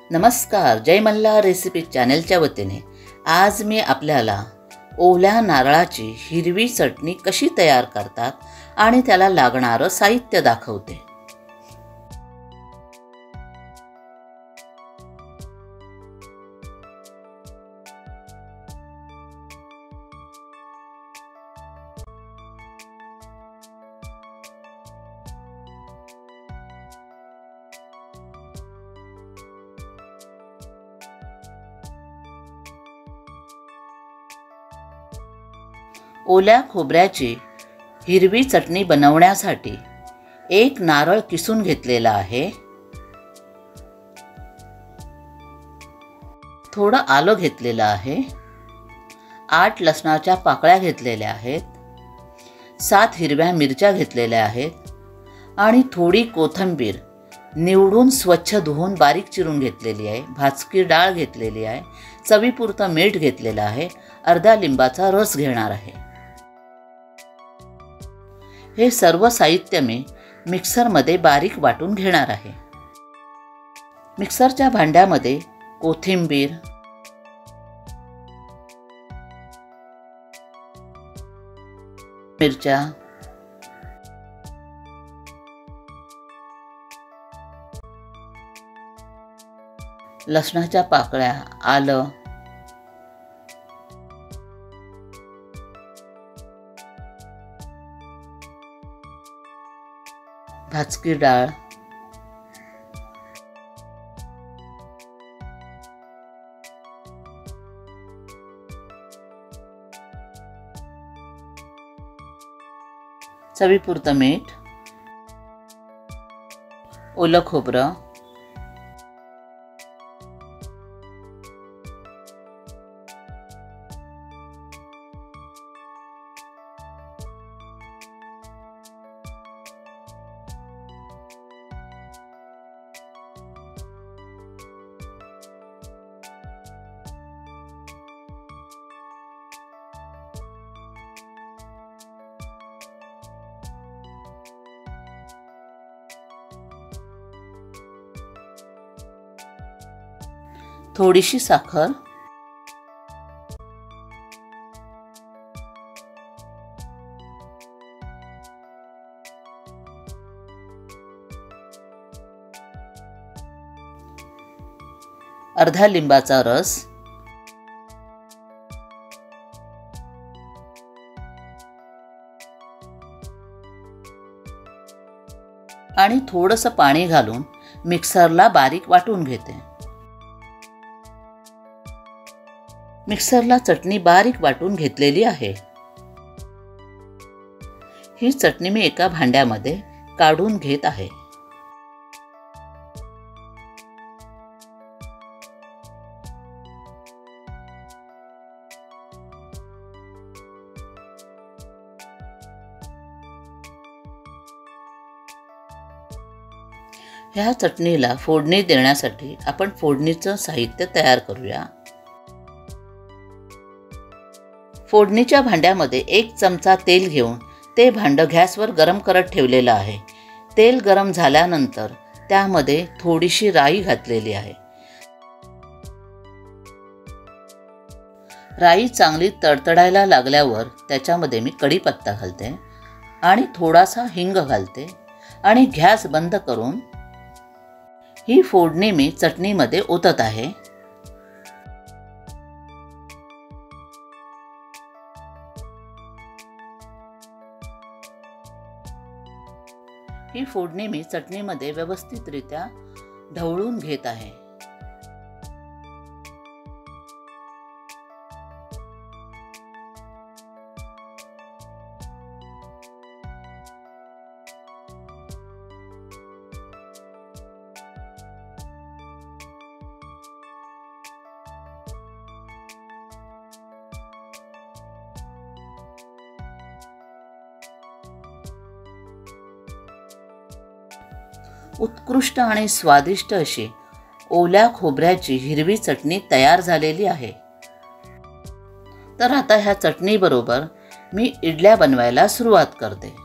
नमस्कार, जय मल्हार रेसिपी चॅनलच्या वतीने आज मी आपल्याला ओल्या नारळाची हिरवी चटणी कशी तयार करतात आणि त्याला लागणारं साहित्य दाखवते। ओल्या खोबऱ्याची हिरवी चटणी बनवण्यासाठी एक नारळ किसून घेतलेला आहे, थोडं आलं घेतलेलं आहे, 8 लसणाच्या पाकळ्या घेतलेल्या आहेत, 7 हिरव्या मिरच्या घेतलेल्या आहेत आणि थोडी कोथिंबीर निवडून स्वच्छ धुवून बारीक चिरून घेतलेली आहे, भाजकी डाळ घेतलेली आहे, चवीपुरतं मीठ घेतलेलं आहे, अर्धा लिंबाचा रस घेणार आहे। हे सर्व साहित्य मी मिक्सरमध्ये बारीक वाटून घेणार आहे। मिक्सरच्या भांड्यामध्ये कोथिंबीर, मिरच्या, लसणाच्या पाकळ्या, आलं, भाजकी डाळ, चवीपुरतं मीठ, ओलं खोबरं, थोडीशी साखर, अर्धा लिंबाचा रस, आणि थोडंसं पाणी घालून मिक्सरला बारीक वाटून घेते। मिक्सरला चटणी बारीक वाटून घेतलेली आहे। ही चटणी मी एका भांड्यामध्ये काढून घेत आहे। ह्या चटणीला फोडणी देण्यासाठी आपण फोडणीचं साहित्य तयार करूया। फोडणीच्या भांड्यामध्ये 1 चमचा तेल घेऊन ते भांडं गॅसवर गरम करत ठेवलेलं आहे। तेल गरम झाल्यानंतर त्यामध्ये थोडीशी राई घातलेली आहे। राई चांगली तडतडायला लागल्यावर त्याच्यामध्ये मी कढीपत्ता घालते आणि थोडासा हिंग घालते आणि गॅस बंद करून ही फोडणी मी चटणीमध्ये ओतत आहे। ही फोडणी मी चटणीमध्ये व्यवस्थितरित्या ढवळून घेत आहे। उत्कृष्ट आणि स्वादिष्ट अशी ओल्या खोबऱ्याची हिरवी चटणी तयार झालेली आहे। तर आता ह्या चटणीबरोबर मी इडल्या बनवायला सुरुवात करते।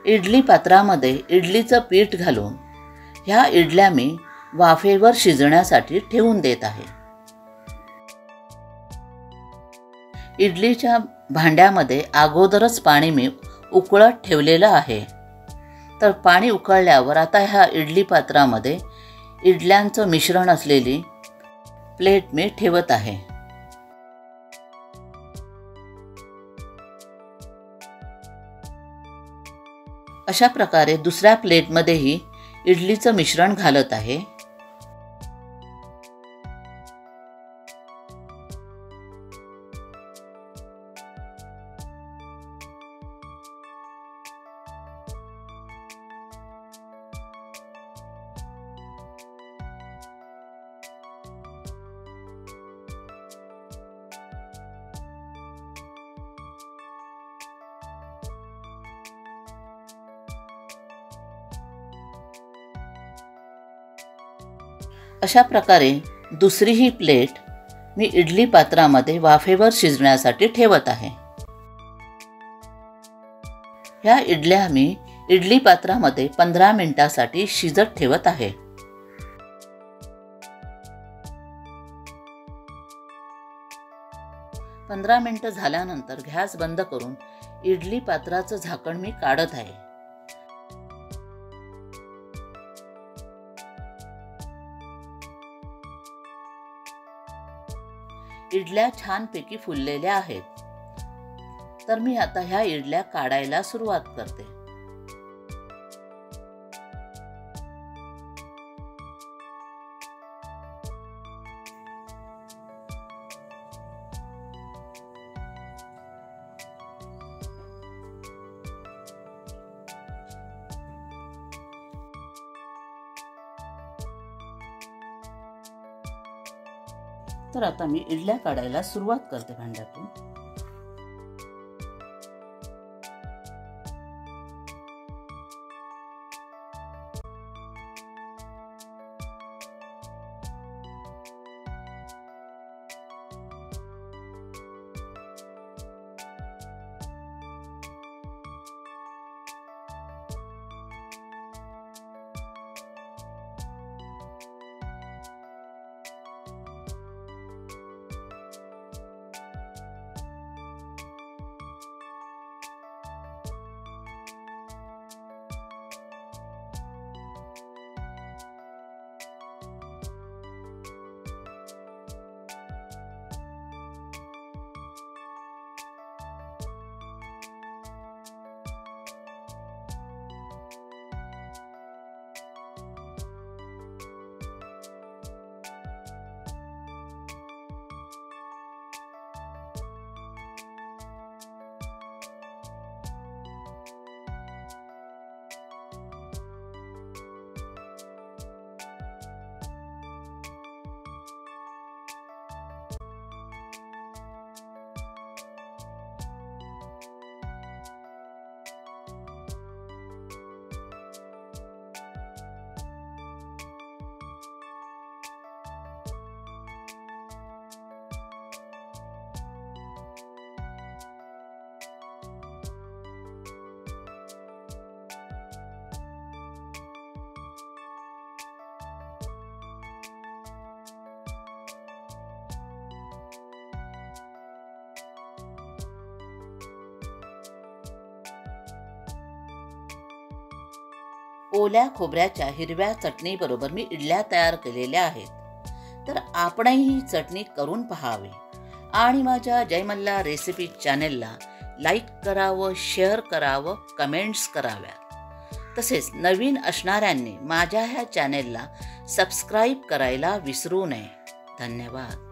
इडली पात्रामध्ये इडलीचं पीठ घालून ह्या इडल्या मी वाफेवर शिजण्यासाठी ठेवून देत आहे. इडलीच्या भांड्यामध्ये अगोदरच पाणी मी उकळत ठेवलेलं आहे. तर पाणी उकळल्यावर आता ह्या इडली पात्रामध्ये इडल्यांचं मिश्रण असलेली प्लेट मी ठेवत आहे. अशा प्रकारे दुसऱ्या प्लेटमध्येही इडलीचं मिश्रण घालत आहे. अशा प्रकारे दुसरीही प्लेट मी इडली पात्रामध्ये वाफेवर शिजण्यासाठी ठेवत आहे. ह्या इडल्या मी इडली पात्रामध्ये 15 मिनिटांसाठी शिजत ठेवत आहे. पंधरा मिनिटं झाल्यानंतर गॅस बंद करून इडली पात्राचं झाकण मी काढत आहे. इडल्या छानपैकी फुललेल्या आहेत. तर मी आता ह्या इडल्या काढायला सुरुवात करते. तर आता मी इडल्या काढायला सुरुवात करते भांड्यातून. ओल्या खोबऱ्याच्या हिरव्या चटणीबरोबर मी इडल्या तयार केलेल्या आहेत. तर आपणही ही चटणी करून पहावी आणि माझ्या जय मल्हार रेसिपी चॅनेलला लाईक करावं, शेअर करावं, कमेंट्स कराव्यात. तसेच नवीन असणाऱ्यांनी माझ्या ह्या चॅनेलला सबस्क्राईब करायला विसरू नये. धन्यवाद.